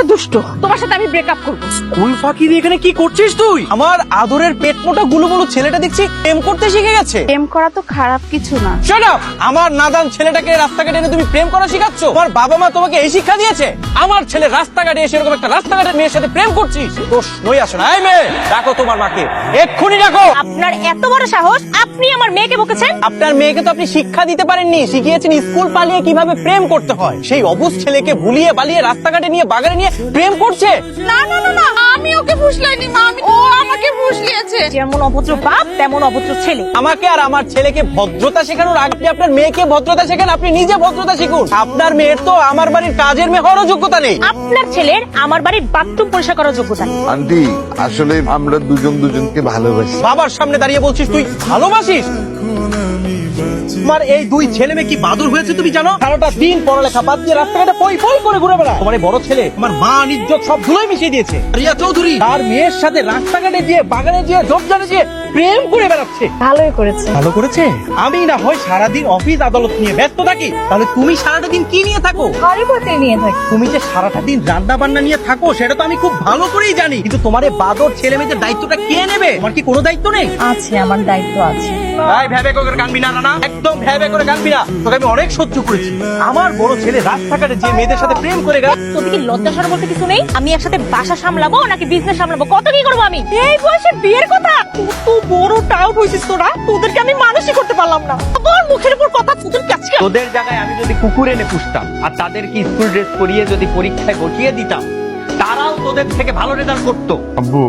একটা দুষ্ট, তোমার সাথে আমি ব্রেকআপ করবো। স্কুল ফাঁকি দিয়ে এখানে কি করছিস তুই? আমার আদরের পেট মোটা গুলুমুলু ছেলেটা দেখছি প্রেম করতে শিখে গেছে। প্রেম করা তো খারাপ কিছু না। Shut up! আমার নাদান ছেলেটাকে রাস্তাঘাটে এনে তুমি প্রেম করা শিখাচ্ছ? তোমার বাবা মা তোমাকে এই শিক্ষা দিয়েছে? আমার ছেলে রাস্তাঘাটে এসে এরকম একটা রাস্তাঘাটের মেয়ের সাথে প্রেম করছিস? দোষ নই আসে না। এই মেয়ে, ডাকো তোমার মাকে, এক্ষুনি ডাকো। আপনার এত বড় সাহস, আপনি আমার মেয়েকে বকেছেন? আপনার মেয়েকে তো আপনি শিক্ষা দিতে পারেননি, শিখিয়েছেন স্কুল পালিয়ে কিভাবে প্রেম করতে হয়। সেই অবুঝ ছেলেকে ভুলিয়ে বালিয়ে রাস্তাঘাটে নিয়ে বাগানে নিয়ে প্রেম করছে। না না না না, আমি ওকে ফুসলাইনি মা, ও আমাকে ফুসলিয়েছে। যেমন অভদ্র বাপ তেমন অভদ্র ছেলে। আমাকে আর আমার ছেলেকে ভদ্রতা শেখানোর আগে আপনার মেয়েকে ভদ্রতা শেখান। আপনি নিজে ভদ্রতা শিখুন। আপনার মেয়ের তো আমার বাড়ির কাজের মেয়ে হওয়ারও যোগ্যতা নেই। আপনার ছেলের আমার বাড়ির বাথরুম পরিষ্কার করার যোগ্যতা নেই। আন্টি, আসলে আমরা দুজন দুজনকে ভালোবাসি। বাবার সামনে দাঁড়িয়ে বলছিস তুই ভালোবাসিস? তোমার এই দুই ছেলে মেয়ে কি বাদুর হয়েছে তুমি জানো? সারাটা দিন পড়ালেখা বাদ দিয়ে রাস্তাঘাটে পই পই করে ঘুরে বেড়ায়। তোমার এই বড় ছেলে আমার মান ইজ্জত সব ধুলোয় মিশিয়ে দিয়েছে। রিয়া চৌধুরী তার মেয়ের সাথে রাস্তাঘাটে গিয়ে বাগানে গিয়ে ঝোপঝাড়ে গিয়ে প্রেম করে বেড়াচ্ছে। ভালোই করেছে। ভালো করেছে? আমি না হয় সারাদিন অফিস আদালত নিয়ে ব্যস্ত থাকি, তাহলে তুমি সারাটা দিন কি নিয়ে থাকো? ঘরে বসে নিয়ে থাকি। তুমি যে সারাটা দিন রান্না বান্না নিয়ে থাকো সেটা তো আমি খুব ভালো করেই জানি, কিন্তু তোমার এই বাদর ছেলে মেয়েদের দায়িত্বটা কে নেবে? তোমার কি কোনো দায়িত্ব নেই? আছে, আমার দায়িত্ব আছে। ভাই ভেবে করে কানবি না, রানা, একদম ভেবে করে কানবি না। তোকে আমি অনেক সহ্য করেছি। আমার বড় ছেলে রাস্তাঘাটে যে মেয়েদের সাথে প্রেম করে গেল। তোদের কি লজ্জা শরম বলতে কিছু নেই? আমি একসাথে বাসা সামলাবো নাকি বিজনেস সামলাবো, কত কি করবো আমি? এই বয়সে বিয়ের কথা? কত বড় টাউট হয়েছিস তোরা, তোদেরকে আমি মানুষই করতে পারলাম না। আবার মুখের উপর কথা, তোদের কাছে। তোদের জায়গায় আমি যদি কুকুর এনে পুষতাম আর তাদেরকে স্কুল ড্রেস পরিয়ে যদি পরীক্ষায় বসিয়ে দিতাম, তারাও তোদের থেকে ভালো রেজাল্ট করতো। আব্বু,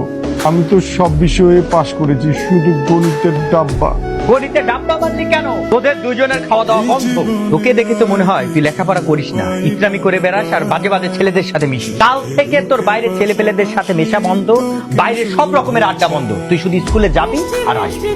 আমি তো সব বিষয়ে পাশ করেছি, শুধু গণিতের ডাব্বা। গণিতে ডাব্বা বানলি কেন? তোদের দুজনের খাওয়া দাওয়া বন্ধ। তোকে দেখে তো মনে হয় তুই লেখাপড়া করিস না, ইসলামি করে বেড়াস আর বাজে বাজে ছেলেদের সাথে মিশিস। কাল থেকে তোর বাইরে ছেলে পেলেদের সাথে মেশা বন্ধ, বাইরে সব রকমের আড্ডা বন্ধ। তুই শুধু স্কুলে যাবি আর আসবি।